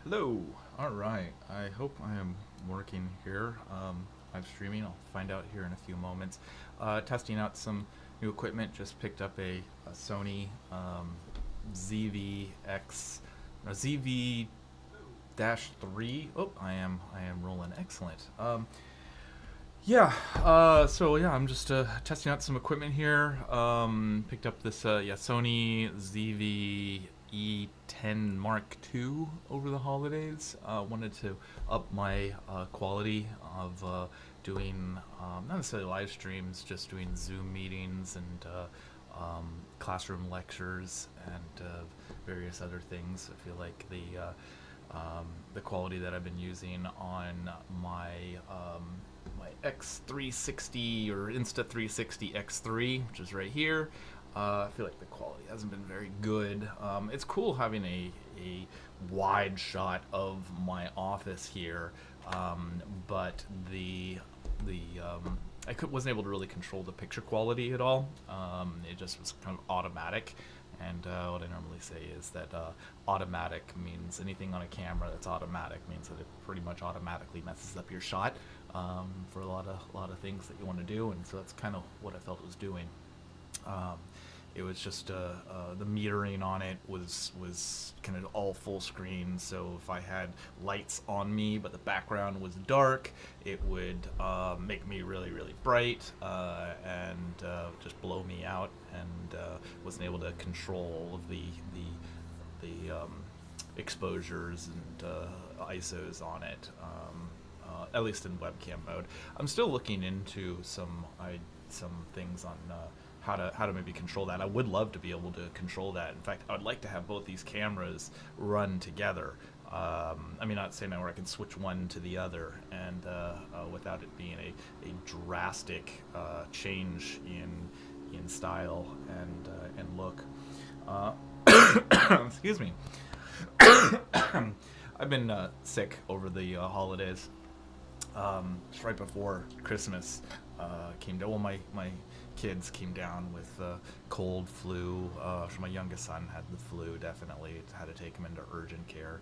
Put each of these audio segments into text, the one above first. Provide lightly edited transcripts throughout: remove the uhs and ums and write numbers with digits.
Hello. All right. I hope I am working here. I'm streaming. I'll find out here in a few moments. Testing out some new equipment. Just picked up a Sony ZVX, no, ZV dash three. Oh, I am rolling excellent. Yeah. So I'm just testing out some equipment here. Picked up this Sony ZV E10 Mark II over the holidays. Wanted to up my quality of doing not necessarily live streams, just doing Zoom meetings and classroom lectures and various other things. I feel like the quality that I've been using on my X360 or Insta360 X3, which is right here. I feel like the quality hasn't been very good. It's cool having a wide shot of my office here, but the wasn't able to really control the picture quality at all. It just was kind of automatic. And what I normally say is that automatic means anything on a camera that's automatic means that it pretty much automatically messes up your shot for a lot of things that you want to do, and so that's kind of what I felt it was doing. Um, it was just the metering on it was kind of all full screen. So if I had lights on me but the background was dark, it would make me really bright and just blow me out, and wasn't able to control all of the exposures and ISOs on it. At least in webcam mode. I'm still looking into some things on how to maybe control that. I would love to be able to control that. In fact, I would like to have both these cameras run together. Not saying where I can switch one to the other, and without it being a drastic change in style and look. Excuse me. I've been sick over the holidays. Just right before Christmas came down. Well, my kids came down with cold, flu. So my youngest son had the flu. Definitely had to take him into urgent care.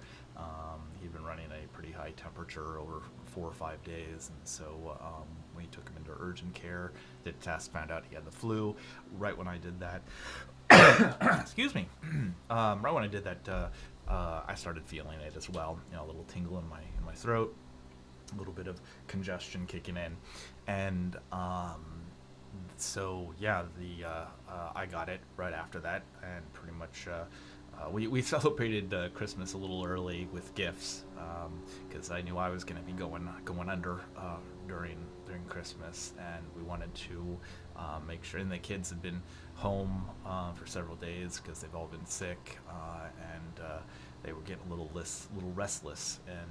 He'd been running a pretty high temperature over 4 or 5 days, and so we took him into urgent care. Did tests, found out he had the flu. Right when I did that, excuse me. Right when I did that, I started feeling it as well. A little tingle in my throat, a little bit of congestion kicking in, and so yeah, I got it right after that, and pretty much we celebrated Christmas a little early with gifts because I knew I was going to be going under during Christmas, and we wanted to make sure. And the kids had been home for several days because they've all been sick, and they were getting a little restless, and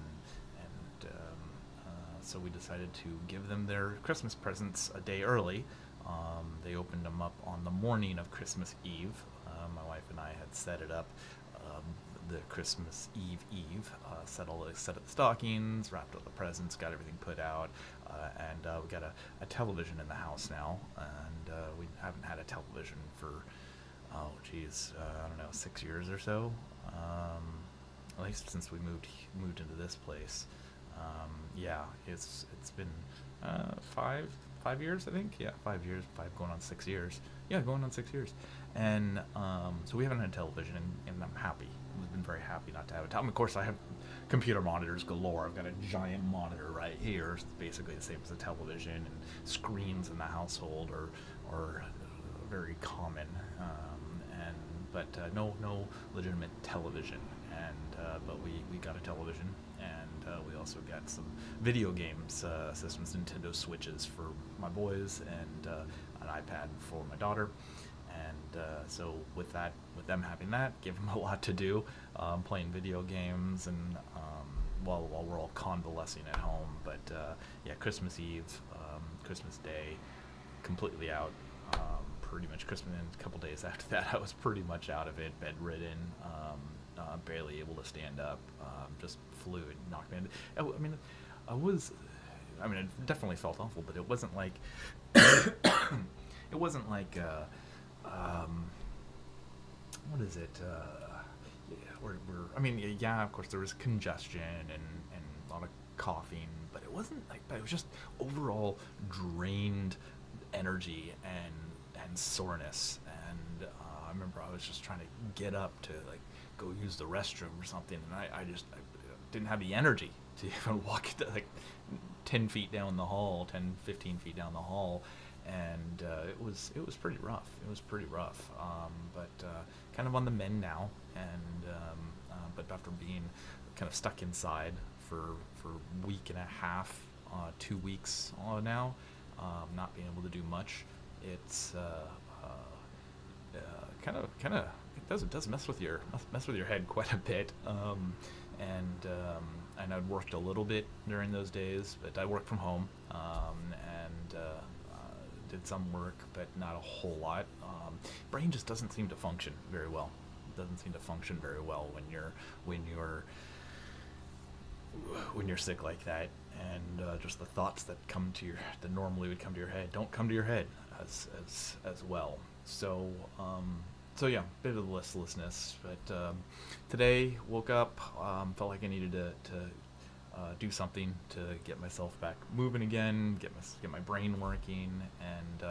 so we decided to give them their Christmas presents a day early. They opened them up on the morning of Christmas Eve. My wife and I had set it up the Christmas Eve, set up the stockings, wrapped up the presents, got everything put out, and we got a television in the house now, and we haven't had a television for I don't know, 6 years or so, at least since we moved into this place. Yeah, it's been 5 years, I think. Yeah, 5 years, going on 6 years. Yeah, going on 6 years. And so we haven't had television, and I'm happy. I've been very happy not to have it. Of course, I have computer monitors galore. I've got a giant monitor right here. It's basically the same as a television, and screens in the household are very common. But no legitimate television. And but we got a television, and we also got some video games systems, Nintendo Switches for my boys, and an iPad for my daughter. And so with them having that, gave them a lot to do, playing video games, and while we're all convalescing at home. But yeah, Christmas Eve, Christmas Day, completely out. Pretty much Christmas, and a couple days after that, I was pretty much out of it, bedridden, barely able to stand up, just fluid, knocked me in. It definitely felt awful, but it wasn't like, it wasn't like, what is it? I mean, yeah, of course there was congestion and a lot of coughing, but it wasn't like that. It was just overall drained energy and soreness. And I remember I was just trying to get up to like go use the restroom or something, and I didn't have the energy to even walk like 10 feet down the hall, 10, 15 feet down the hall. And it was pretty rough. It was pretty rough, but kind of on the mend now. And but after being kind of stuck inside for a week and a half, 2 weeks now, not being able to do much, it's kind of it does mess with your head quite a bit. And I'd worked a little bit during those days, but I worked from home, and did some work, but not a whole lot. Brain just doesn't seem to function very well. It doesn't seem to function very well when you're sick like that, and just the thoughts that normally would come to your head don't come to your head as well. So yeah, bit of listlessness. But today woke up, felt like I needed to do something to get myself back moving again, get my brain working. And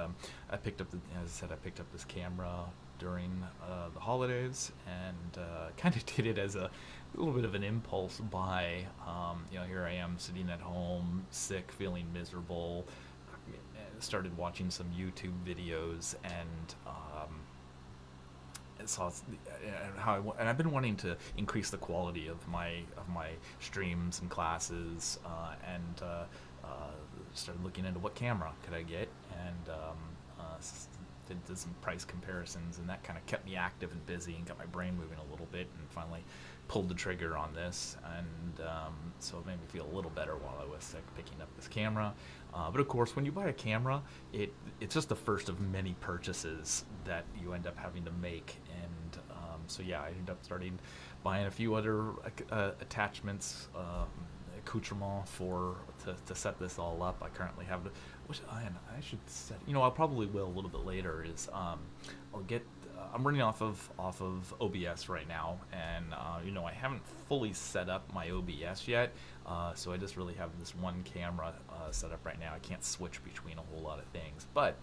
I picked up, as I said, I picked up this camera during the holidays, and kind of did it as a little bit of an impulse buy. Here I am sitting at home, sick, feeling miserable. Started watching some YouTube videos, and saw and I've been wanting to increase the quality of my streams and classes, and started looking into what camera could I get, and did some price comparisons, and that kind of kept me active and busy and got my brain moving a little bit, and finally pulled the trigger on this. And so it made me feel a little better while I was sick, picking up this camera. But of course, when you buy a camera, it's just the first of many purchases that you end up having to make. And so yeah, I ended up buying a few other attachments, accoutrement to set this all up. I currently have, which I should set. I probably will a little bit later. Is I'll get. I'm running off of OBS right now, and I haven't fully set up my OBS yet, so I just really have this one camera set up right now. I can't switch between a whole lot of things, but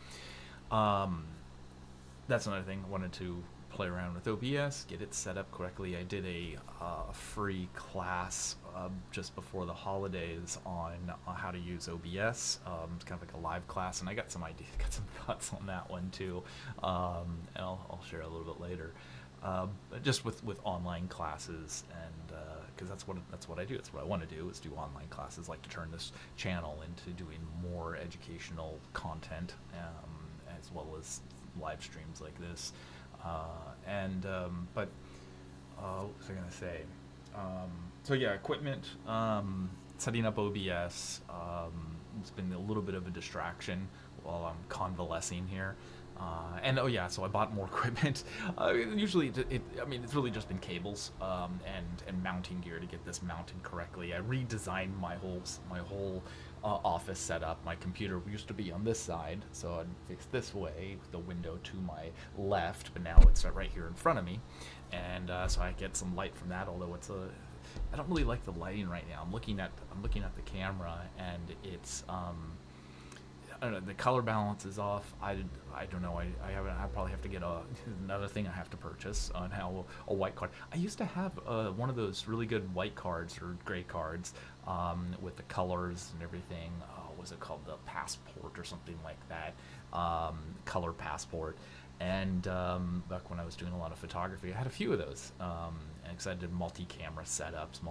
that's another thing. I wanted to play around with OBS, get it set up correctly. I did a free class just before the holidays on how to use OBS. It's kind of like a live class, and I got some ideas, got some thoughts on that one too, and I'll share a little bit later. Just with online classes, and because that's what I do. That's what I want to do, is do online classes. Like to turn this channel into doing more educational content, as well as live streams like this. But what was I gonna say? So yeah, equipment, setting up OBS. It's been a little bit of a distraction while I'm convalescing here. And oh yeah, so I bought more equipment. Usually, it's really just been cables and mounting gear to get this mounted correctly. I redesigned my whole office setup. My computer used to be on this side, so I'd fix this way, with the window to my left, but now it's right here in front of me, and so I get some light from that. Although I don't really like the lighting right now. I'm looking at the camera, and it's I don't know, the color balance is off. I don't know. I probably have to get another thing I have to purchase on how a white card. I used to have one of those really good white cards or gray cards with the colors and everything. What was it called? The Passport or something like that. Color Passport. And back when I was doing a lot of photography, I had a few of those. And because I did multi-camera setups,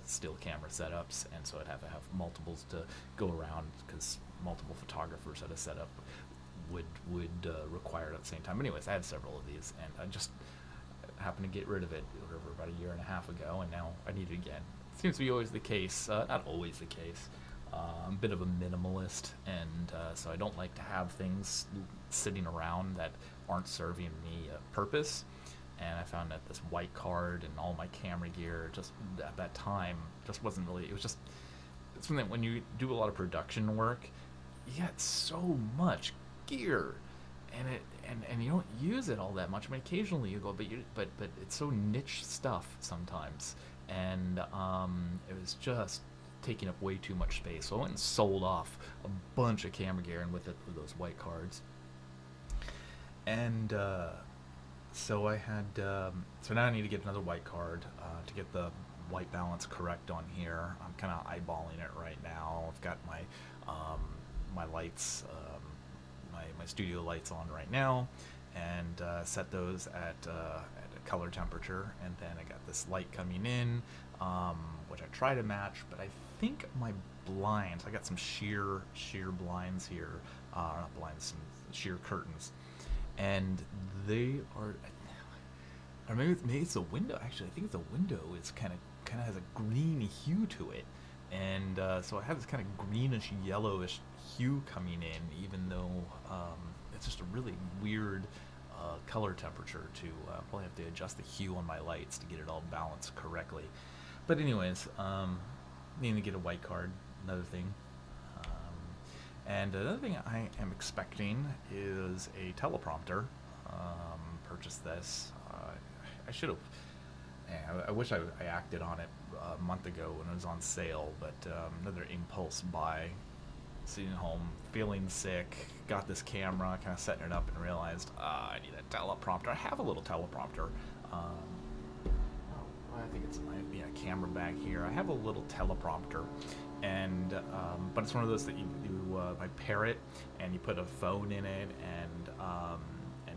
still camera setups, and so I'd have to have multiples to go around, because multiple photographers at a setup would require it at the same time. Anyways, I had several of these, and I just happened to get rid of it about a year and a half ago, and now I need it again. It seems to be always the case, not always the case. I'm a bit of a minimalist, and so I don't like to have things sitting around that aren't serving me a purpose. And I found that this white card and all my camera gear just at that time just wasn't really. It was just something that when you do a lot of production work, you got so much gear, and you don't use it all that much. I mean, occasionally you go, but it's so niche stuff sometimes, and it was just taking up way too much space. So I went and sold off a bunch of camera gear and with those white cards, and so I had so now I need to get another white card to get the white balance correct on here. I'm kind of eyeballing it right now. I've got my lights, my studio lights on right now, and set those at a color temperature. And then I got this light coming in, which I try to match, but I think my blinds, I got some sheer blinds here, not blinds, some sheer curtains, and they are, or maybe it's a window. Actually, I think it's a window. It's kind of has a green hue to it, and so I have this kind of greenish yellowish hue coming in, even though it's just a really weird color temperature. To probably have to adjust the hue on my lights to get it all balanced correctly. But anyways, needing to get a white card, another thing. And another thing I am expecting is a teleprompter. Purchase this. I should have. I wish I acted on it a month ago when it was on sale, but another impulse buy. Sitting at home, feeling sick, got this camera, kind of setting it up, and realized I need a teleprompter. I have a little teleprompter. I think it's might be a camera bag here. I have a little teleprompter, and but it's one of those that you pair it, and you put a phone in it, and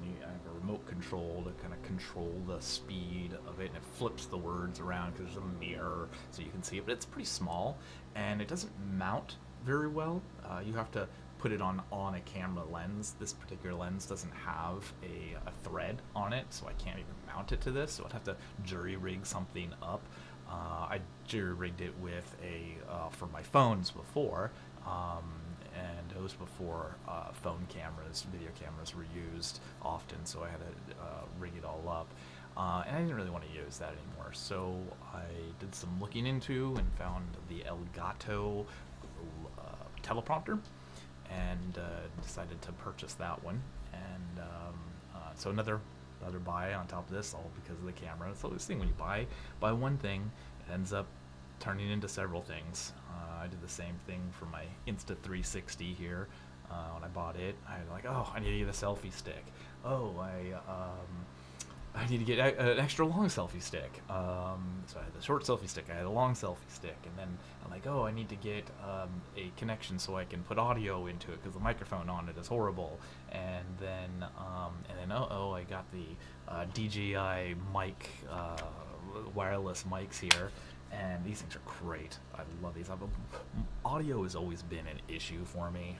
you have a remote control to kind of control the speed of it, and it flips the words around because there's a mirror so you can see it. But it's pretty small, and it doesn't mount very well. You have to put it on a camera lens. This particular lens doesn't have a thread on it, so I can't even mount it to this, so I'd have to jury rig something up. I jury rigged it with for my phones before, and it was before phone cameras, video cameras were used often, so I had to rig it all up. And I didn't really want to use that anymore, so I did some looking into and found the Elgato teleprompter, and decided to purchase that one. And so another buy on top of this, all because of the camera. So this thing, when you buy one thing, it ends up turning into several things. I did the same thing for my Insta360 here. When I bought it, I was like, oh, I need to get a selfie stick. Oh, I need to get an extra long selfie stick. So I had the short selfie stick, I had a long selfie stick, and then I'm like, oh, I need to get a connection so I can put audio into it because the microphone on it is horrible. And then I got the DJI mic, wireless mics here. And these things are great. I love these. Audio has always been an issue for me.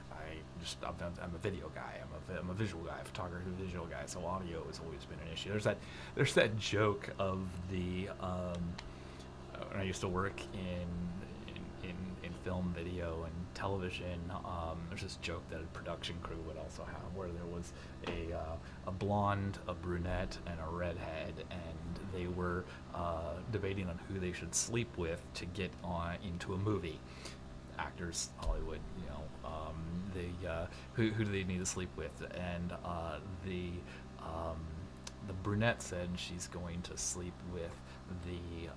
I'm a video guy. I'm a visual guy, photographer, visual guy. So audio has always been an issue. There's that joke of the when I used to work in film, video, and television. There's this joke that a production crew would also have, where there was a blonde, a brunette, and a redhead, and they were debating on who they should sleep with to get into a movie. Actors, Hollywood, who do they need to sleep with? And the brunette said she's going to sleep with the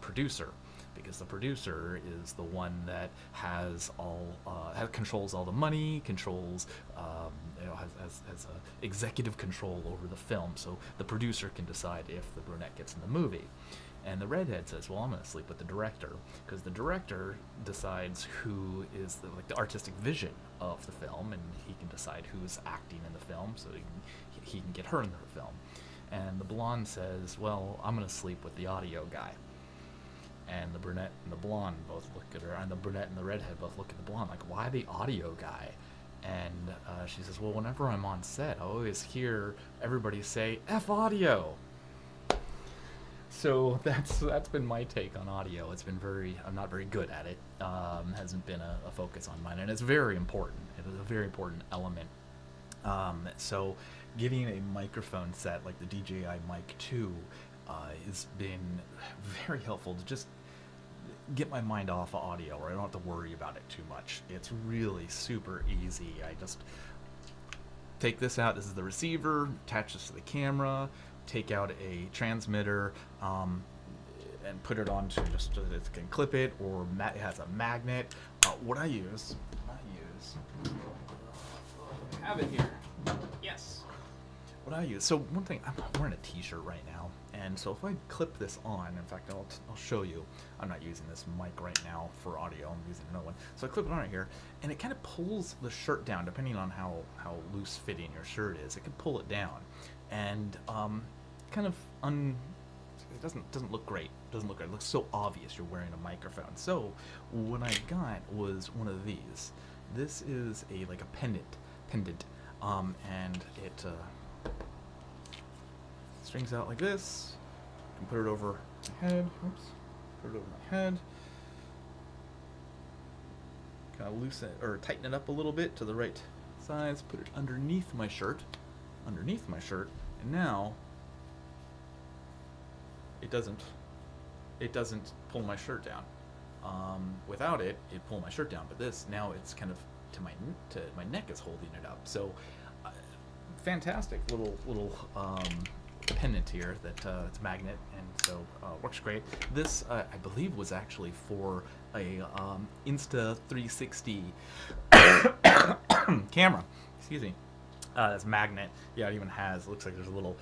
producer, because the producer is the one that has controls all the money, controls has executive control over the film. So the producer can decide if the brunette gets in the movie. And the redhead says, well, I'm going to sleep with the director, because the director decides who is the artistic vision of the film, and he can decide who's acting in the film, so he can get her in the film. And the blonde says, well, I'm going to sleep with the audio guy. And the brunette and the blonde both look at her, and the brunette and the redhead both look at the blonde, like, why the audio guy? And she says, well, whenever I'm on set, I always hear everybody say, F audio. So that's been my take on audio. I'm not very good at it. Hasn't been a focus on mine, and it's very important. It is a very important element. So getting a microphone set like the DJI Mic 2 has been very helpful to just get my mind off of audio, where I don't have to worry about it too much. It's really super easy. I just take this out. This is the receiver. Attach this to the camera. Take out a transmitter. And put it onto just so that it can clip it, or it has a magnet. What I use, I have it here. Yes. What I use. So one thing, I'm wearing a T-shirt right now, and so if I clip this on, in fact, I'll show you. I'm not using this mic right now for audio. I'm using another one. So I clip it on right here, and it kind of pulls the shirt down, depending on how loose fitting your shirt is. It can pull it down, and kind of it doesn't look great. Doesn't look great. It looks so obvious you're wearing a microphone. So what I got was one of these. This is like a pendant, and it strings out like this. You can put it over my head. Oops. Put it over my head. Kind of loosen it or tighten it up a little bit to the right size. Put it underneath my shirt. And now it doesn't pull my shirt down. Without it, it'd pull my shirt down. But this, now it's kind of to my neck is holding it up. So fantastic little pendant here that it's magnet, and so works great. This I believe was actually for a Insta 360 camera. Excuse me. That's magnet. Yeah, it even has. Looks like there's a little.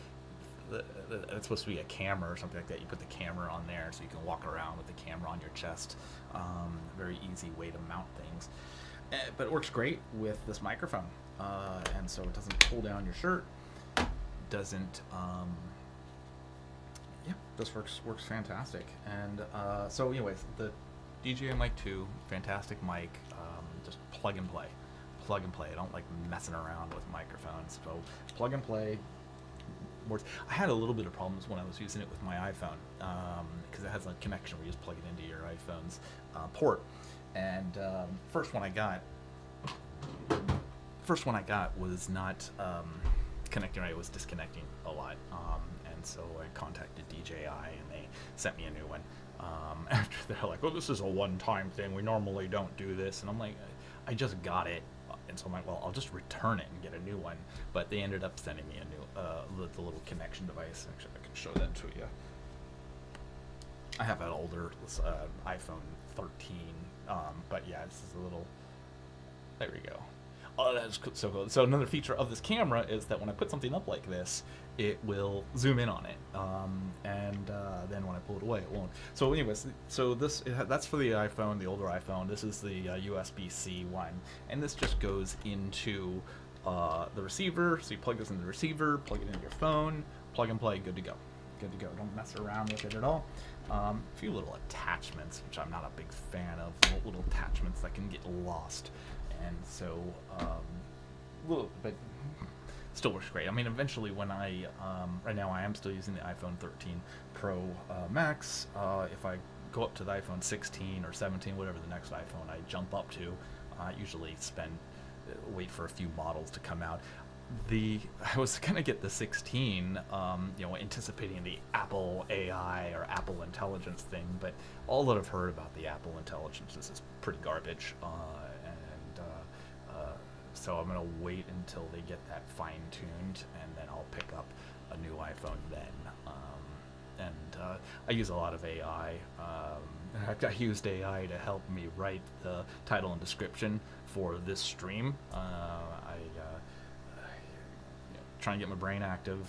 It's supposed to be a camera or something like that. You put the camera on there so you can walk around with the camera on your chest. Very easy way to mount things. But it works great with this microphone. And so it doesn't pull down your shirt. Doesn't, this works fantastic. And so anyways, the DJI Mic 2, fantastic mic. Just plug and play. I don't like messing around with microphones. So plug and play. I had a little bit of problems when I was using it with my iPhone because it has a connection where you just plug it into your iPhone's port. And first one I got was not connecting right. It was disconnecting a lot. And so I contacted DJI and they sent me a new one. After they're like, "Oh, this is a one-time thing. We normally don't do this." And I'm like, I just got it. And so I'm like, well, I'll just return it and get a new one. But they ended up sending me a new, the little connection device. Actually, I can show that to you. I have an older iPhone 13, but yeah, this is a little. There we go. Oh, that's so cool. So another feature of this camera is that when I put something up like this, it will zoom in on it, and then when I pull it away, it won't. So anyways, so that's for the iPhone, the older iPhone. This is the USB-C one, and this just goes into the receiver. So you plug this into the receiver, plug it into your phone, plug and play, good to go. Don't mess around with it at all. A few little attachments, which I'm not a big fan of, little attachments that can get lost. And so, but still works great. I mean, eventually when right now I am still using the iPhone 13 Pro Max. If I go up to the iPhone 16 or 17, whatever the next iPhone I jump up to, I usually wait for a few models to come out. I was gonna get the 16, anticipating the Apple AI or Apple Intelligence thing, but all that I've heard about the Apple Intelligence is pretty garbage. So I'm gonna wait until they get that fine-tuned, and then I'll pick up a new iPhone then. I use a lot of AI. I used AI to help me write the title and description for this stream. Trying to get my brain active.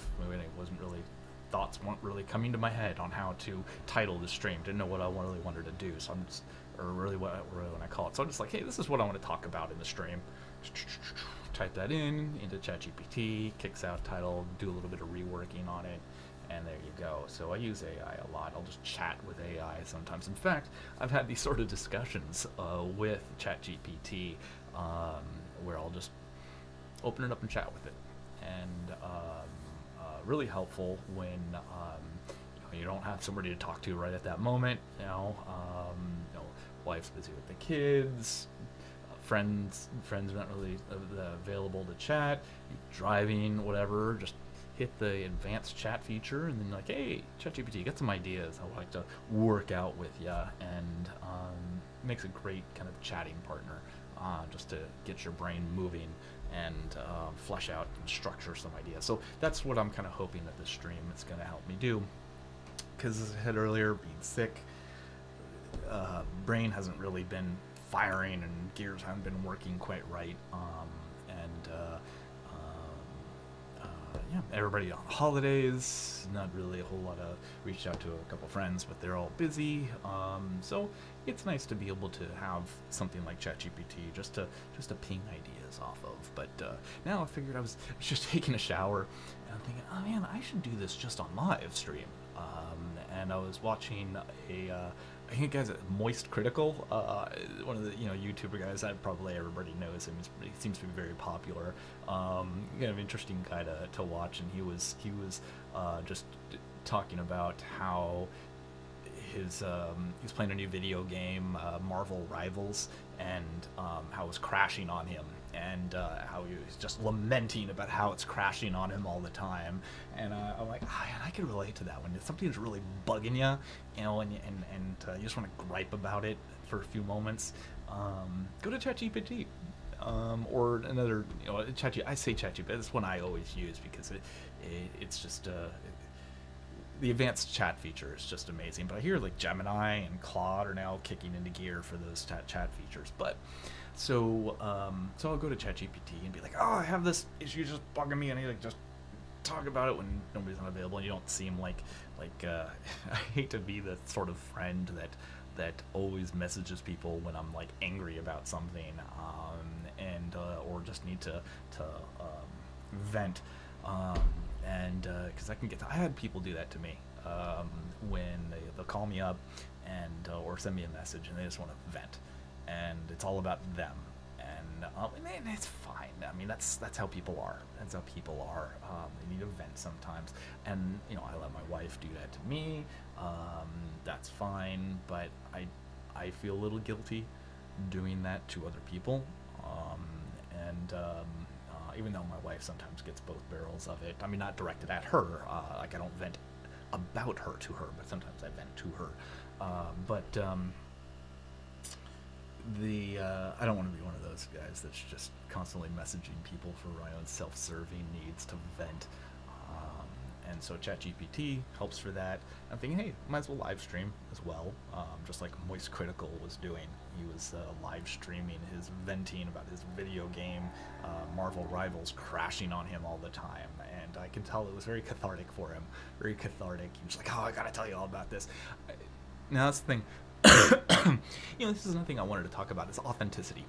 Thoughts weren't really coming to my head on how to title the stream. Didn't know what I really wanted to do. So I'm just, or really what I call it. So I'm just like, hey, this is what I want to talk about in the stream. Type that into ChatGPT, kicks out title, do a little bit of reworking on it, and there you go. So I use AI a lot. I'll just chat with AI sometimes. In fact, I've had these sort of discussions with ChatGPT where I'll just open it up and chat with it. And really helpful when you don't have somebody to talk to right at that moment. Wife's busy with the kids, friends aren't really available to chat. You're driving, whatever. Just hit the advanced chat feature, and then like, hey, ChatGPT, got some ideas. I would like to work out with you, and makes a great kind of chatting partner. just to get your brain moving and flesh out and structure some ideas. So that's what I'm kind of hoping that this stream is going to help me do. Because as I said earlier, being sick, brain hasn't really been firing and gears haven't been working quite right. Yeah, everybody on holidays, not really a whole lot of, reached out to a couple friends, but they're all busy. So it's nice to be able to have something like ChatGPT just to ping ideas off of. But now I figured I was just taking a shower and I'm thinking, oh man, I should do this just on live stream. And I was watching I think guys at Moist Critical, one of the YouTuber guys that probably everybody knows him. He seems to be very popular. Kind of interesting guy to watch, and he was just talking about how he's playing a new video game, Marvel Rivals, and how it was crashing on him, and how he was just lamenting about how it's crashing on him all the time. And I'm like, man, I could relate to that when something's really bugging you, and you just want to gripe about it for a few moments. Go to ChatGPT. Or another, ChatGPT. I say ChatGPT, it's one I always use because it's just the advanced chat feature is just amazing. But I hear like Gemini and Claude are now kicking into gear for those chat features. But so I'll go to ChatGPT and be like, oh, I have this issue just bugging me, and I like just talk about it when nobody's not available. And you don't seem like I hate to be the sort of friend that always messages people when I'm like angry about something, and or just need to vent. And because I had people do that to me when they'll call me up and or send me a message and they just want to vent, and it's all about them. And it's fine. I mean, that's how people are. That's how people are. They need to vent sometimes, and I let my wife do that to me. That's fine, but I feel a little guilty doing that to other people. Even though my wife sometimes gets both barrels of it. I mean, not directed at her. Like I don't vent about her to her, but sometimes I vent to her. I don't want to be one of those guys that's just constantly messaging people for my own self-serving needs to vent. And so ChatGPT helps for that. I'm thinking, hey, might as well live stream as well, just like Moist Critical was doing. He was live streaming his venting about his video game, Marvel Rivals, crashing on him all the time. And I can tell it was very cathartic for him. Very cathartic. He was like, oh, I gotta tell you all about this. Now that's the thing. This is another thing I wanted to talk about is authenticity.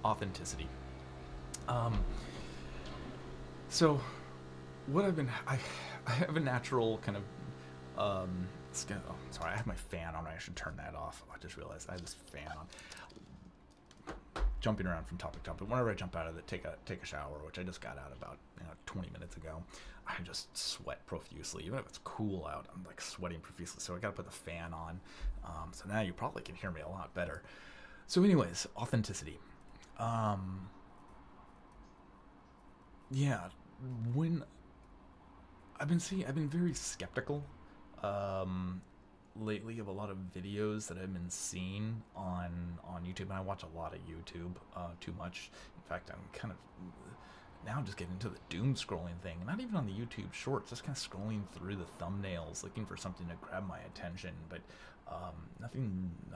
Authenticity. So what I have a natural kind of sorry, I have my fan on. I should turn that off. I just realized I have this fan on. Jumping around from topic to topic. Whenever I jump out of it, take a shower, which I just got out about 20 minutes ago, I just sweat profusely. Even if it's cool out, I'm like sweating profusely. So I gotta put the fan on. So now you probably can hear me a lot better. So anyways, authenticity. Yeah, when I've been very skeptical lately of a lot of videos that I've been seeing on YouTube, and I watch a lot of YouTube, too much. In fact, I'm kind of now just getting into the doom scrolling thing, not even on the YouTube shorts, just kind of scrolling through the thumbnails, looking for something to grab my attention, but not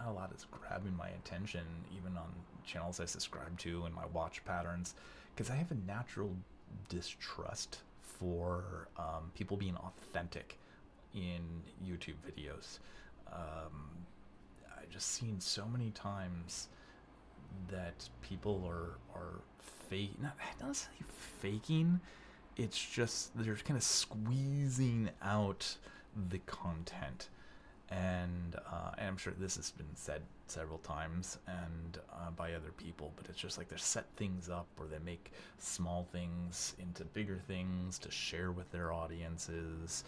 a lot is grabbing my attention, even on channels I subscribe to and my watch patterns, because I have a natural distrust for people being authentic in YouTube videos. I just seen so many times that people are fake, not necessarily faking. It's just they're kind of squeezing out the content, and I'm sure this has been said several times and by other people, but it's just like they set things up, or they make small things into bigger things to share with their audiences.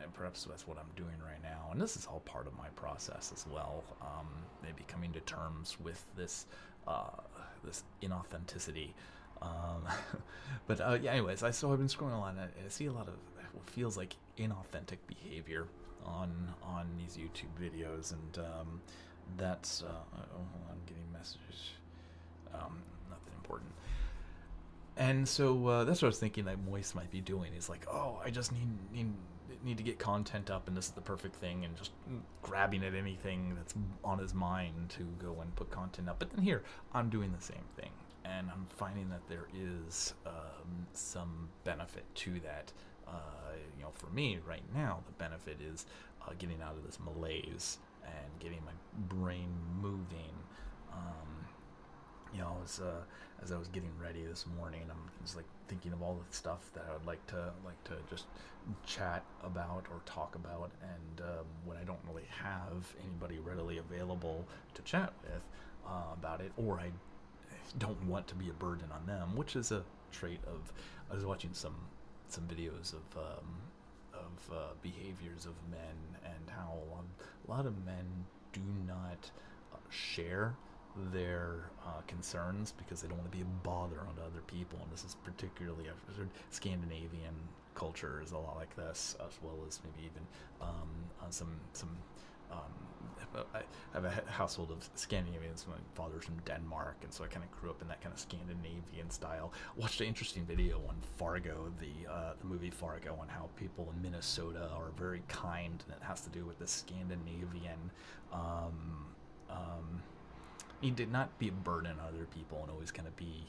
And perhaps that's what I'm doing right now, and this is all part of my process as well. Maybe coming to terms with this inauthenticity. But yeah, anyways, so I've been scrolling along, and I see a lot of what feels like inauthentic behavior on these YouTube videos, and that's I'm getting messages. Nothing important. And so that's what I was thinking that Moist might be doing. Is like, oh, I just need to get content up, and this is the perfect thing, and just grabbing at anything that's on his mind to go and put content up. But then here, I'm doing the same thing, and I'm finding that there is some benefit to that. For me right now, the benefit is getting out of this malaise and getting my brain moving. Um, as I was getting ready this morning, I'm just like thinking of all the stuff that I would like to just chat about or talk about, and when I don't really have anybody readily available to chat with about it, or I don't want to be a burden on them, which is a trait of. I was watching some videos of behaviors of men and how a lot of men do not share their concerns because they don't want to be a bother onto other people. And this is particularly, I've heard Scandinavian culture is a lot like this, as well as maybe even some. I have a household of Scandinavians. My father's from Denmark, and so I kind of grew up in that kind of Scandinavian style. Watched an interesting video on Fargo, the movie Fargo, on how people in Minnesota are very kind, and it has to do with the Scandinavian. He did not be a burden on other people, and always kind of be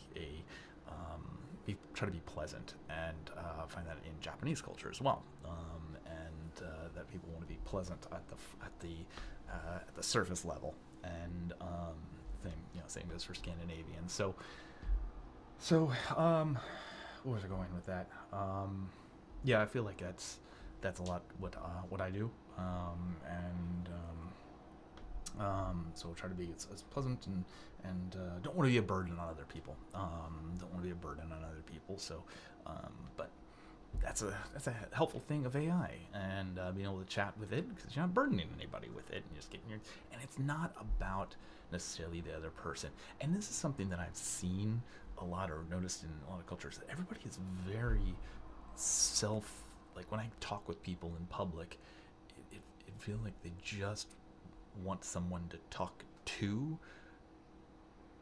try to be pleasant, and find that in Japanese culture as well, and that people want to be pleasant at the surface level, and same goes for Scandinavian. Where was I going with that? Yeah, I feel like that's a lot what I do, so try to be as pleasant and don't want to be a burden on other people. Don't want to be a burden on other people. So, but that's a helpful thing of AI, and being able to chat with it because you're not burdening anybody with it, and you're just getting your. And it's not about necessarily the other person. And this is something that I've seen a lot or noticed in a lot of cultures, that everybody is very like when I talk with people in public, it feels like they just want someone to talk to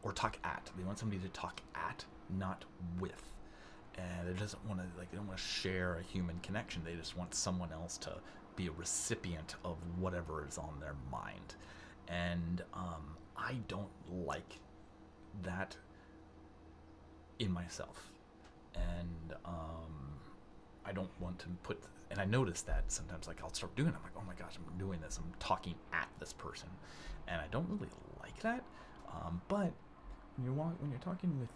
or talk at. They want somebody to talk at, not with. And they doesn't want to they don't want to share a human connection. They just want someone else to be a recipient of whatever is on their mind. And I don't like that in myself. And I don't want to put, and I notice that sometimes, like I'll start doing it, I'm like, oh my gosh, I'm doing this, I'm talking at this person, and I don't really like that. But when you're talking with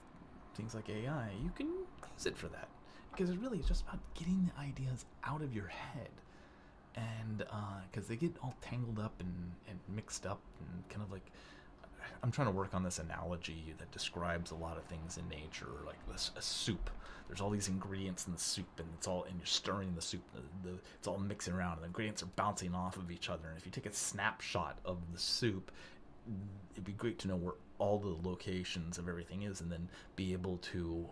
things like AI, you can use it for that, because it's really just about getting the ideas out of your head, and because they get all tangled up and mixed up and kind of like. I'm trying to work on this analogy that describes a lot of things in nature, like a soup. There's all these ingredients in the soup, and you're stirring the soup. It's all mixing around, and the ingredients are bouncing off of each other. And if you take a snapshot of the soup, it'd be great to know where all the locations of everything is, and then be able to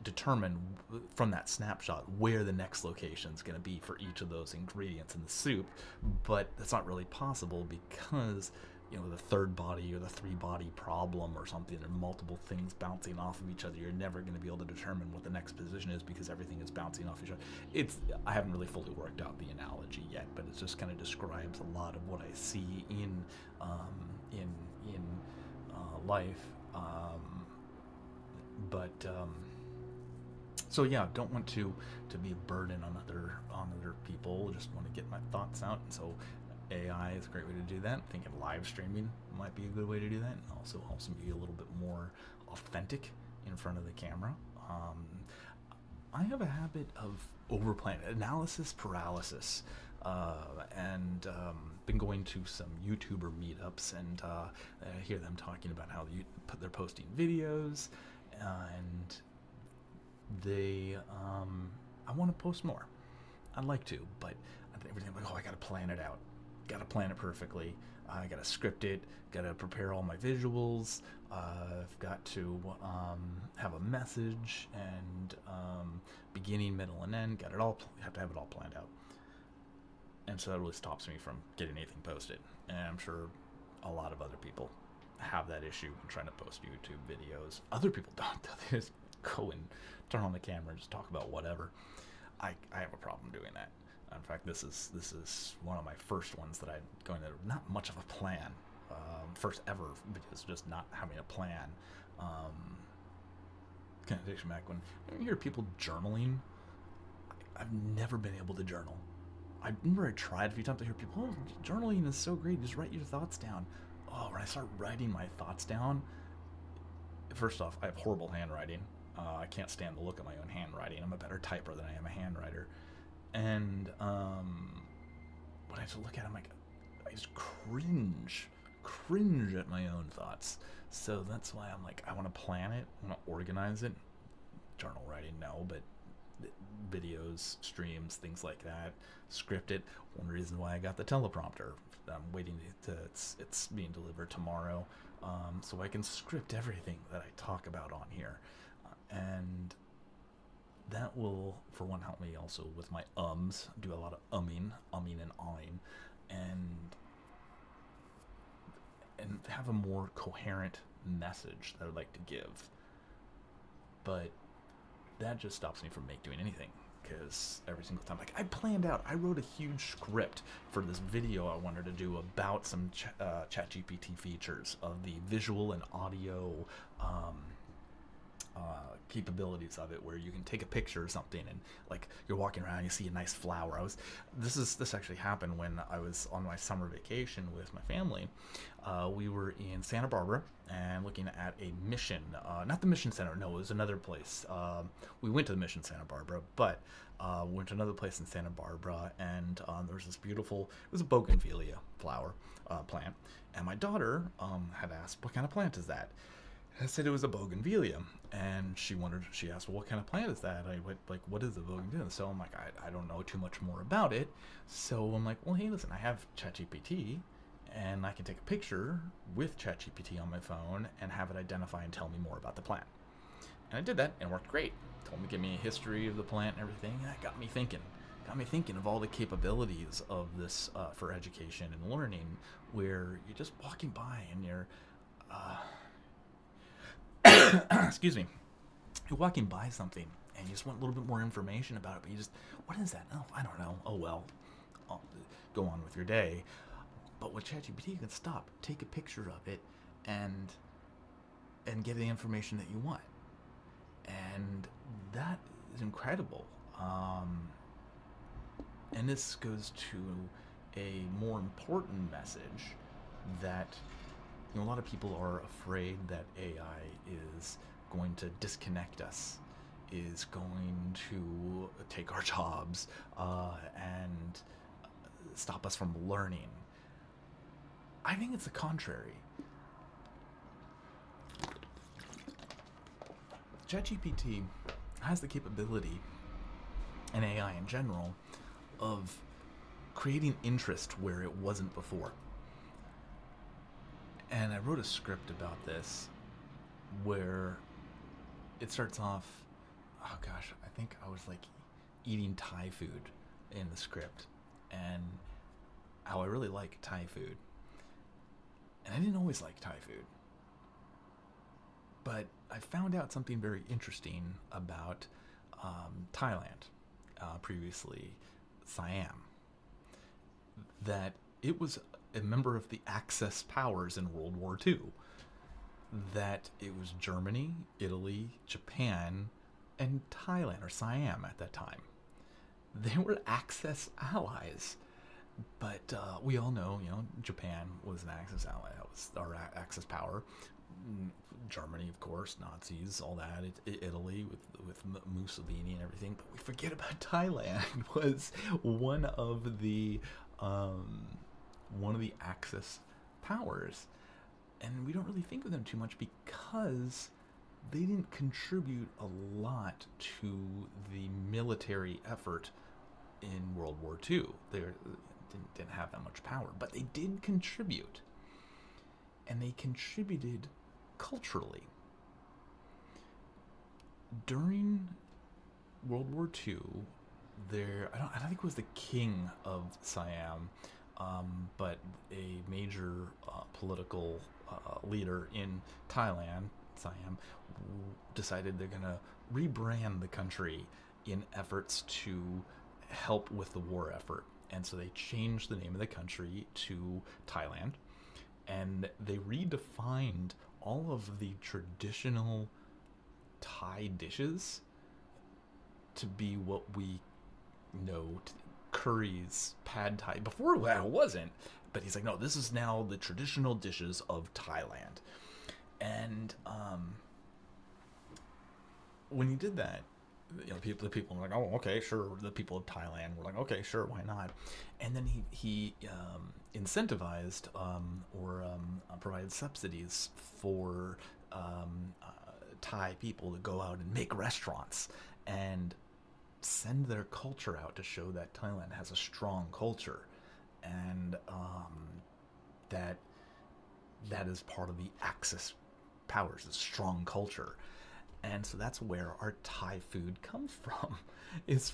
determine from that snapshot where the next location is going to be for each of those ingredients in the soup. But that's not really possible because the third body or the three body problem or something, there are multiple things bouncing off of each other. You're never going to be able to determine what the next position is because everything is bouncing off each other. I haven't really fully worked out the analogy yet, but it just kind of describes a lot of what I see in life. So yeah, don't want to be a burden on other people. Just want to get my thoughts out. And so AI is a great way to do that. I'm thinking live streaming might be a good way to do that, and also helps me be a little bit more authentic in front of the camera. I have a habit of overplanning, analysis paralysis, and been going to some YouTuber meetups, and I hear them talking about how they're posting videos, and I want to post more. I'd like to, but everything, I'm like, I gotta plan it out, gotta plan it perfectly. I gotta script it, gotta prepare all my visuals. I've got to have a message and beginning, middle, and end. Have to have it all planned out. And so that really stops me from getting anything posted. And I'm sure a lot of other people have that issue when trying to post YouTube videos. Other people don't. They just go and turn on the camera and just talk about whatever. I have a problem doing that. In fact, this is one of my first ones that I'm going to, not much of a plan. First ever videos, just not having a plan. Kind of takes me back when you hear people journaling. I've never been able to journal. I remember I tried a few times to hear people, oh, journaling is so great, just write your thoughts down. Oh, when I start writing my thoughts down, first off, I have horrible handwriting. I can't stand the look of my own handwriting. I'm a better typer than I am a handwriter. And when I just look at it, I'm like, I just cringe at my own thoughts. So that's why I'm like, I want to plan it, I want to organize it. Journal writing, no, but videos, streams, things like that, script it. One reason why I got the teleprompter. I'm waiting to it's being delivered tomorrow, so I can script everything that I talk about on here, and that will, for one, help me also with my ums. Do a lot of umming and awing, and have a more coherent message that I'd like to give. But that just stops me from doing anything, because every single time, like, I planned out, I wrote a huge script for this video I wanted to do about some ChatGPT features of the visual and audio capabilities of it, where you can take a picture or something, and like you're walking around, you see a nice flower. This actually happened when I was on my summer vacation with my family. We were in Santa Barbara and looking at a mission, not the Mission Center, no, it was another place. We went to the Mission Santa Barbara, but we went to another place in Santa Barbara, and there was this beautiful, it was a bougainvillea flower plant, and my daughter had asked, what kind of plant is that? I said it was a bougainvillea, and she asked, well, what kind of plant is that? I went, like, what is a bougainvillea? So I'm like, I don't know too much more about it. So I'm like, well, hey, listen, I have ChatGPT, and I can take a picture with ChatGPT on my phone and have it identify and tell me more about the plant. And I did that, and it worked great. Told me to give me a history of the plant and everything, and that got me thinking of all the capabilities of this for education and learning, where you're just walking by and you're... excuse me, you're walking by something and you just want a little bit more information about it, but you just, what is that? Oh, I don't know. Oh, well, I'll go on with your day. But with ChatGPT, you can stop, take a picture of it, and get the information that you want. And that is incredible. And this goes to a more important message that, you know, a lot of people are afraid that AI is going to disconnect us, is going to take our jobs, and stop us from learning. I think it's the contrary. ChatGPT has the capability, and AI in general, of creating interest where it wasn't before. And I wrote a script about this where it starts off, oh gosh, I think I was like eating Thai food in the script, and how I really like Thai food. And I didn't always like Thai food. But I found out something very interesting about Thailand, previously Siam, that it was a member of the Axis powers in World War II, that it was Germany, Italy, Japan, and Thailand, or Siam at that time. They were Axis allies. But we all know, you know, Japan was an Axis ally. That was our Axis power. Germany, of course, Nazis, all that. Italy with Mussolini and everything. But we forget about Thailand was one of the Axis powers, and we don't really think of them too much because they didn't contribute a lot to the military effort in World War II. They didn't have that much power, but they did contribute, and they contributed culturally. During World War II, I don't think it was the king of Siam, but a major political leader in Thailand, Siam, decided they're gonna rebrand the country in efforts to help with the war effort. And so they changed the name of the country to Thailand, and they redefined all of the traditional Thai dishes to be what we know, curries, pad Thai. Before that, it wasn't. But he's like, no, this is now the traditional dishes of Thailand. And when he did that, the people were like, oh, okay, sure. The people of Thailand were like, okay, sure, why not? And then he incentivized or provided subsidies for Thai people to go out and make restaurants and send their culture out to show that Thailand has a strong culture, and that is part of the Axis powers, the strong culture. And so that's where our Thai food comes from. It's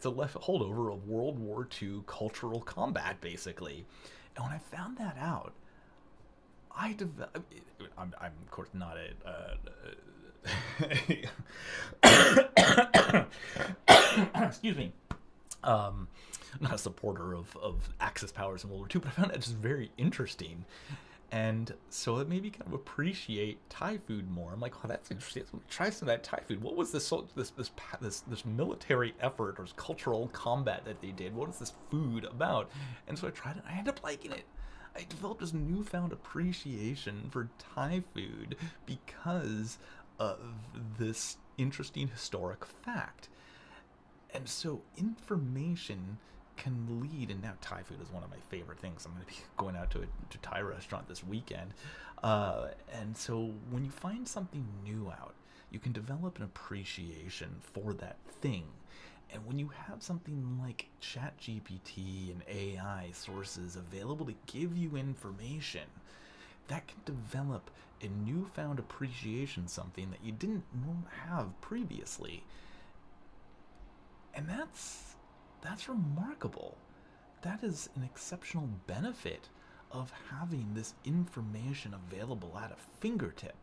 a left holdover of World War II cultural combat, basically. And when I found that out, I'm of course not excuse me. Not a supporter of Axis powers in World War II, but I found that just very interesting. And so it made me kind of appreciate Thai food more. I'm like, oh, that's interesting. Let me try some of that Thai food. What was this military effort or cultural combat that they did? What is this food about? And so I tried it. And I ended up liking it. I developed this newfound appreciation for Thai food because of this interesting historic fact. And so information can lead, and now Thai food is one of my favorite things. I'm going to be going out to a Thai restaurant this weekend. And so when you find something new out, you can develop an appreciation for that thing. And when you have something like ChatGPT and AI sources available to give you information, that can develop a newfound appreciation, something that you didn't have previously. And that's remarkable. That is an exceptional benefit of having this information available at a fingertip,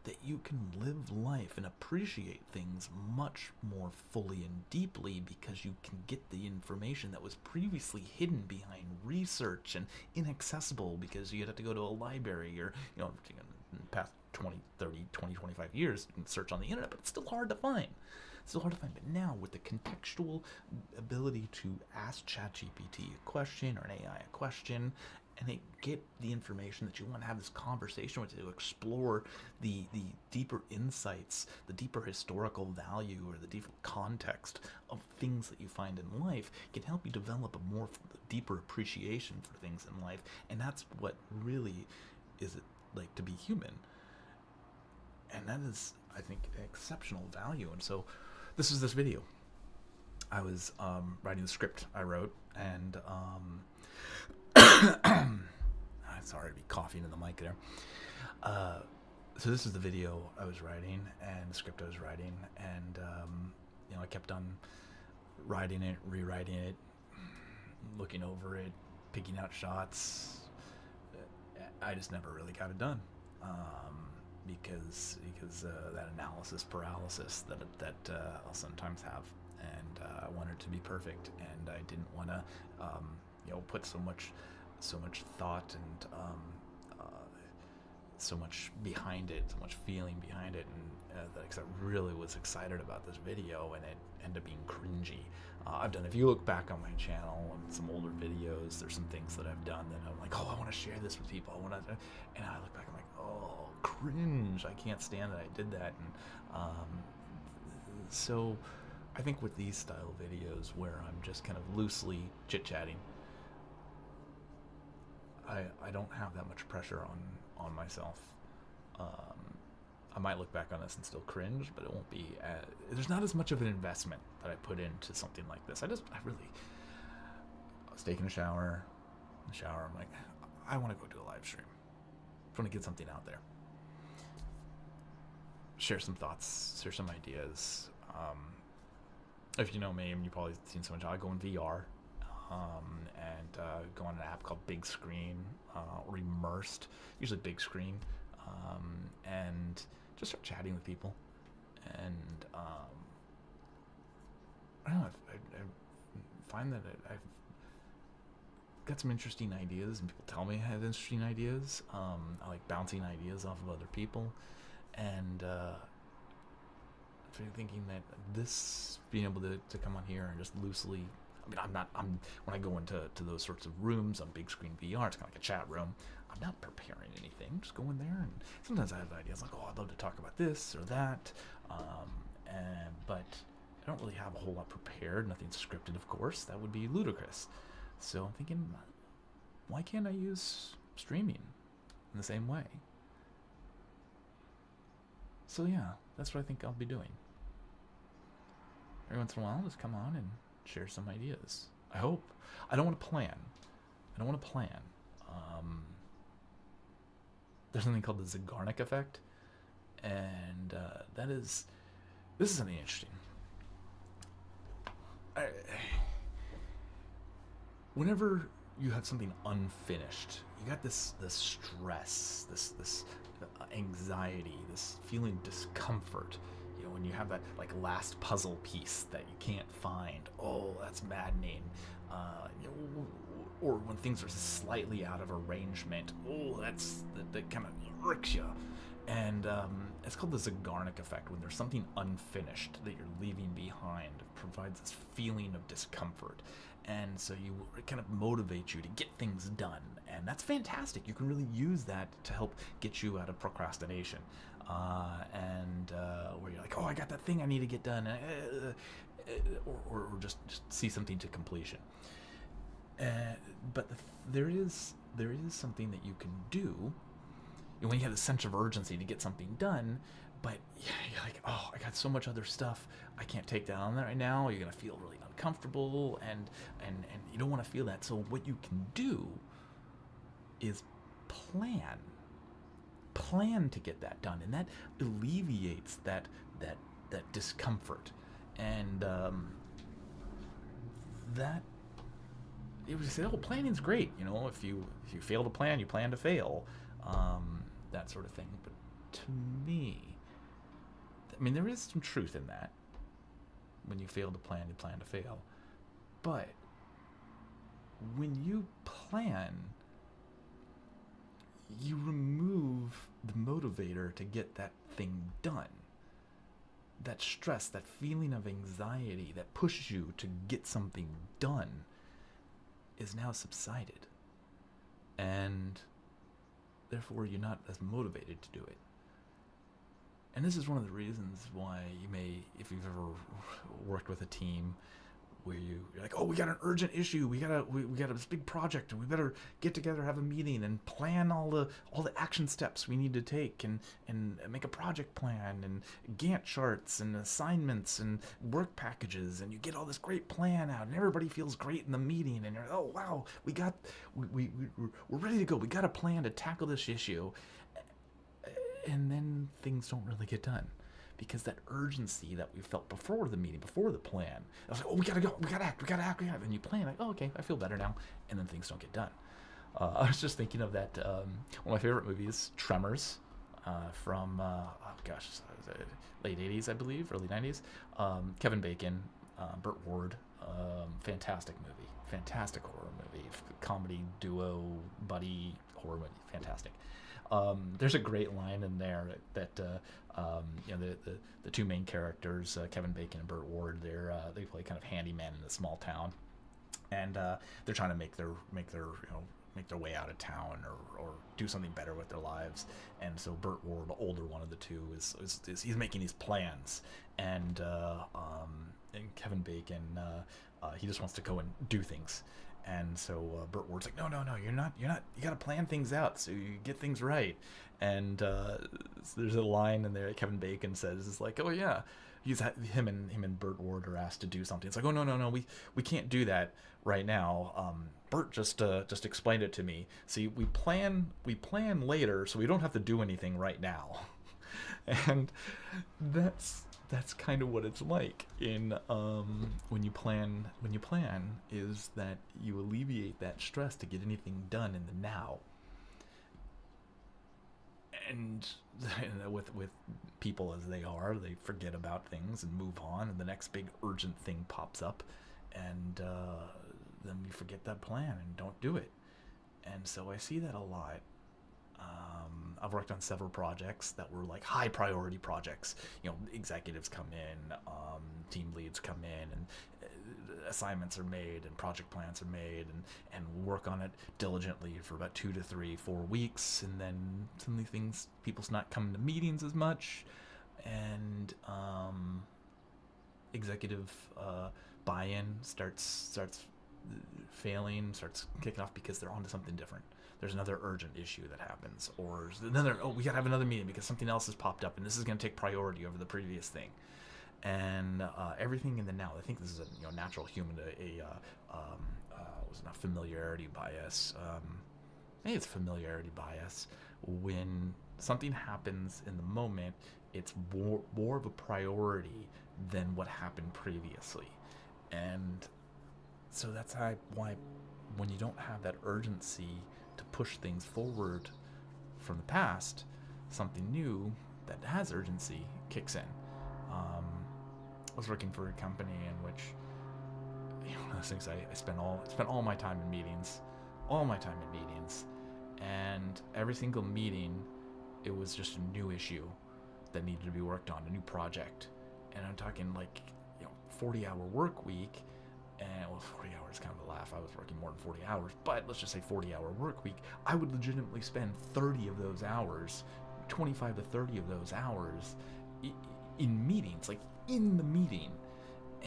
that you can live life and appreciate things much more fully and deeply because you can get the information that was previously hidden behind research and inaccessible because you had to go to a library or, in the past 20, 30, 20, 25 years and search on the internet, but it's still hard to find. But now with the contextual ability to ask ChatGPT a question or an AI a question, and they get the information that you want to have this conversation with, to explore the deeper insights, the deeper historical value, or the deeper context of things that you find in life, can help you develop a more deeper appreciation for things in life. And that's what really is it like to be human. And that is, I think, exceptional value. And so this is this video. I was writing the script I wrote, and sorry to be coughing in the mic there. So this is the video I was writing and the script I was writing, and I kept on writing it, rewriting it, looking over it, picking out shots. I just never really got it done. Because that analysis paralysis that I'll sometimes have, and I wanted it to be perfect, and I didn't want to put so much thought and so much behind it, so much feeling behind it, and because I really was excited about this video, and it ended up being cringy. If you look back on my channel and some older videos, there's some things that I've done that I'm like, oh, I want to share this with people. And I look back, I'm like, oh, cringe. I can't stand that I did that. And so I think with these style videos where I'm just kind of loosely chit-chatting, I don't have that much pressure on myself. I might look back on this and still cringe, but it won't be there's not as much of an investment that I put into something like this. I was taking a shower. I'm like, I want to go do a live stream. I want to get something out there. Share some thoughts, share some ideas. if you know me, I mean, you've probably seen so much. I go in VR, and go on an app called Big Screen, or Immersed, usually Big Screen, and just start chatting with people. And I don't know, I find that I've got some interesting ideas, and people tell me I have interesting ideas. I like bouncing ideas off of other people, and thinking that this being able to come on here and just loosely. I mean, I'm when I go into those sorts of rooms on Big Screen VR, it's kind of like a chat room. I'm not preparing anything. Just go in there, and sometimes I have ideas like, oh, I'd love to talk about this or that, but I don't really have a whole lot prepared. Nothing scripted, of course. That would be ludicrous. So I'm thinking, why can't I use streaming in the same way? So yeah, that's what I think I'll be doing. Every once in a while, just come on and share some ideas. I hope. I don't want to plan. There's something called the Zygarnik effect, and this is something interesting. Whenever you have something unfinished, you got this stress, this anxiety, this feeling of discomfort. You know, when you have that like last puzzle piece that you can't find, oh, that's maddening. Or when things are slightly out of arrangement, oh, that kind of irks you. And it's called the Zygarnik effect. When there's something unfinished that you're leaving behind, it provides this feeling of discomfort, and so it kind of motivates you to get things done, and that's fantastic. You can really use that to help get you out of procrastination, where you're like, oh, I got that thing I need to get done, or just see something to completion. But there is something that you can do when you have a sense of urgency to get something done, but you're like, oh, I got so much other stuff, I can't take that on right now. You're gonna feel really uncomfortable, and you don't want to feel that. So what you can do is plan to get that done, and that alleviates that discomfort, and that. It was say, oh, planning's great. You know, if you fail to plan, you plan to fail, that sort of thing. But to me, I mean, there is some truth in that. When you fail to plan, you plan to fail. But when you plan, you remove the motivator to get that thing done. That stress, that feeling of anxiety that pushes you to get something done is now subsided, and therefore you're not as motivated to do it. And this is one of the reasons why you may, if you've ever worked with a team where you're like, oh, we got an urgent issue, we got this big project, and we better get together, have a meeting, and plan all the action steps we need to take, and make a project plan, and Gantt charts, and assignments, and work packages, and you get all this great plan out, and everybody feels great in the meeting, and you're, oh wow, we're ready to go, we got a plan to tackle this issue, and then things don't really get done. Because that urgency that we felt before the meeting, before the plan, I was like, oh, we gotta go, we gotta act, and you plan, like, oh, okay, I feel better now, and then things don't get done. I was just thinking of that, one of my favorite movies, Tremors, from, late 80s, I believe, early 90s, Kevin Bacon, Burt Ward, fantastic horror movie, comedy duo, buddy horror movie, fantastic. There's a great line in there that the two main characters, Kevin Bacon and Burt Ward, they play kind of handyman in a small town, and they're trying to make their way out of town or do something better with their lives. And so Burt Ward, the older one of the two, is he's making these plans, and Kevin Bacon, he just wants to go and do things. And so Burt Ward's like, no, you're not. You got to plan things out so you get things right. And so there's a line in there that Kevin Bacon says, is like, oh yeah, him and Burt Ward are asked to do something. It's like, oh no, we can't do that right now. Burt just explained it to me. See, we plan later, so we don't have to do anything right now. And that's that's kind of what it's like in when you plan. When you plan, is that you alleviate that stress to get anything done in the now. And with people as they are, they forget about things and move on, and the next big urgent thing pops up, and then you forget that plan and don't do it. And so I see that a lot. I've worked on several projects that were like high priority projects. Executives come in, team leads come in, and assignments are made, and project plans are made, and work on it diligently for about 2 to 3, 4 weeks, and then suddenly people's not coming to meetings as much, and executive buy-in starts failing, starts kicking off because they're onto something different. There's another urgent issue that happens, or we gotta have another meeting because something else has popped up, and this is going to take priority over the previous thing. And everything in the now. I think this is a natural human was not familiarity bias. I think it's familiarity bias. When something happens in the moment, it's more of a priority than what happened previously, and so that's why when you don't have that urgency to push things forward from the past, something new that has urgency kicks in. I was working for a company in which, one of those things, I spent all my time in meetings, and every single meeting, it was just a new issue that needed to be worked on, a new project, and I'm talking 40-hour work week. And 40 hours is kind of a laugh. I was working more than 40 hours, but let's just say 40-hour work week. I would legitimately spend 30 of those hours, 25 to 30 of those hours in meetings, like in the meeting.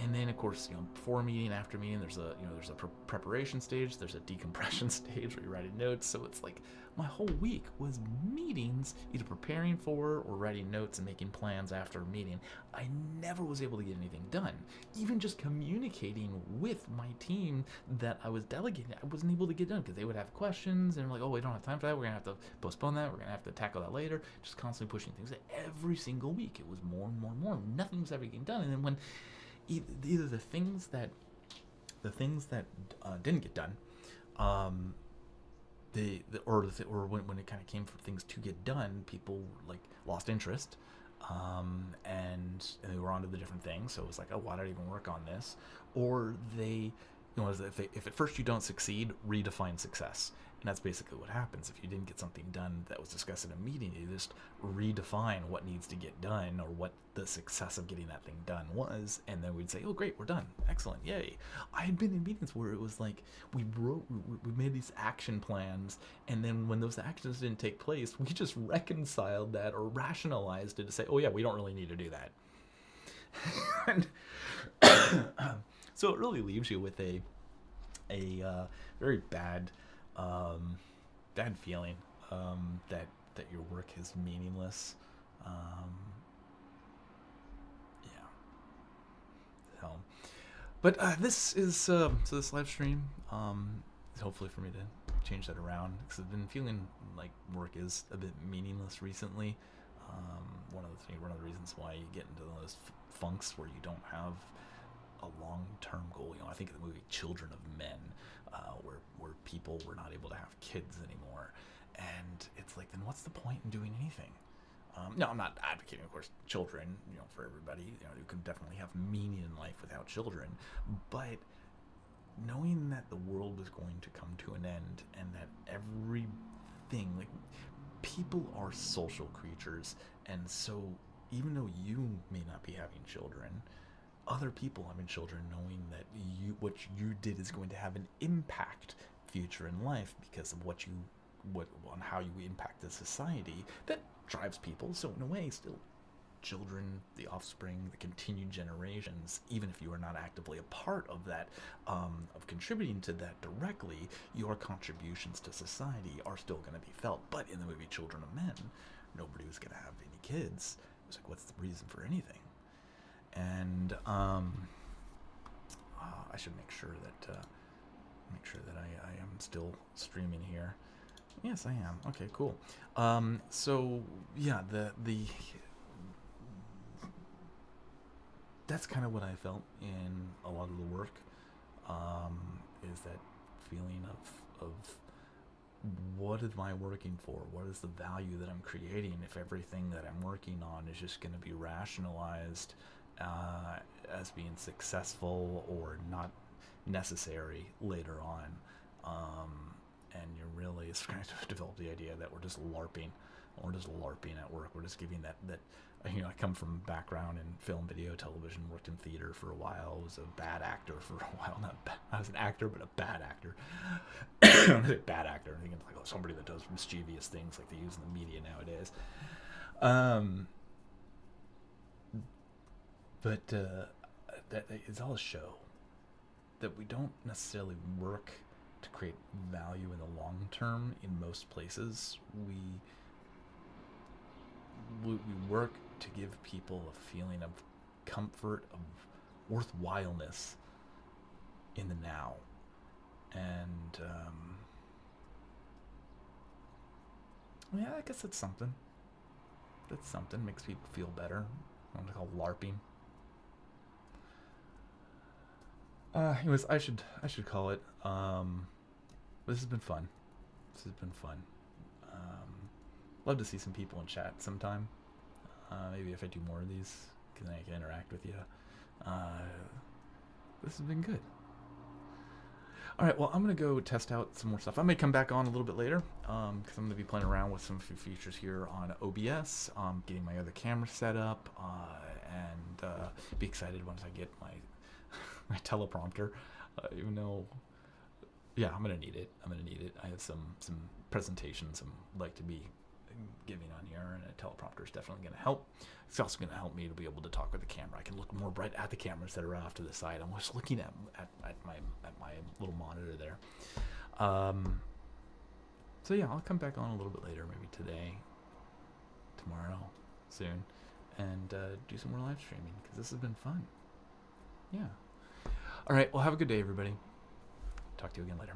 And then, of course, before meeting, after meeting, there's a preparation stage, there's a decompression stage where you're writing notes. So it's like my whole week was meetings, either preparing for or writing notes and making plans after a meeting. I never was able to get anything done. Even just communicating with my team that I was delegating, I wasn't able to get done because they would have questions and like, oh, we don't have time for that. We're going to have to postpone that. We're going to have to tackle that later. Just constantly pushing things. Every single week, it was more and more and more. Nothing was ever getting done. And then when either the things that didn't get done, or when it kind of came for things to get done, people lost interest, and they were on to the different things. So it was like, oh, why did I even work on this? Or they, if at first you don't succeed, redefine success. And that's basically what happens. If you didn't get something done that was discussed in a meeting, you just redefine what needs to get done or what the success of getting that thing done was. And then we'd say, oh, great, we're done. Excellent. Yay. I had been in meetings where it was like we made these action plans. And then when those actions didn't take place, we just reconciled that or rationalized it to say, oh, yeah, we don't really need to do that. And so it really leaves you with a very bad feeling that your work is meaningless. Yeah. So, but this is so this live stream is hopefully for me to change that around because I've been feeling like work is a bit meaningless recently. One of the reasons why you get into those funks where you don't have a long-term goal. I think of the movie Children of Men, where people were not able to have kids anymore, and it's like, then what's the point in doing anything? No, I'm not advocating, of course, children, for everybody. You can definitely have meaning in life without children, but knowing that the world is going to come to an end and that everything, people are social creatures, and so even though you may not be having children, other people having children, knowing that what you did is going to have an impact future in life because of on how you impact the society, that drives people. So in a way, still, children, the offspring, the continued generations, even if you are not actively a part of that, of contributing to that directly, your contributions to society are still going to be felt. But in the movie Children of Men, nobody was going to have any kids. It was like, what's the reason for anything? And I should make sure that I am still streaming here. Yes, I am. Okay, cool. So yeah, the that's kind of what I felt in a lot of the work. Is that feeling of what am I working for? What is the value that I'm creating if everything that I'm working on is just going to be rationalized as being successful or not necessary later on? And you're really starting to develop the idea that we're just LARPing. We're just LARPing at work. We're just giving that I come from a background in film, video, television, worked in theater for a while, was a bad actor for a while. I was an actor, but a bad actor. I'm a bad actor. I'm thinking like somebody that does mischievous things like they use in the media nowadays. But that it's all a show. That we don't necessarily work to create value in the long term in most places. We work to give people a feeling of comfort, of worthwhileness in the now. And yeah, I guess that's something. That's something. Makes people feel better. I want to call LARPing. Anyways, I should call it. This has been fun. Love to see some people in chat sometime. Maybe if I do more of these, then I can interact with you. This has been good. All right, well, I'm going to go test out some more stuff. I may come back on a little bit later because I'm going to be playing around with some features here on OBS, getting my other camera set up, and be excited once I get my my teleprompter, even though, yeah, I'm going to need it. I have some presentations I'd like to be giving on here, and a teleprompter is definitely going to help. It's also going to help me to be able to talk with the camera. I can look more bright at the cameras that are off to the side. I'm just looking at my little monitor there. So yeah, I'll come back on a little bit later, maybe today, tomorrow, soon, and do some more live streaming because this has been fun. Yeah. All right. Well, have a good day, everybody. Talk to you again later.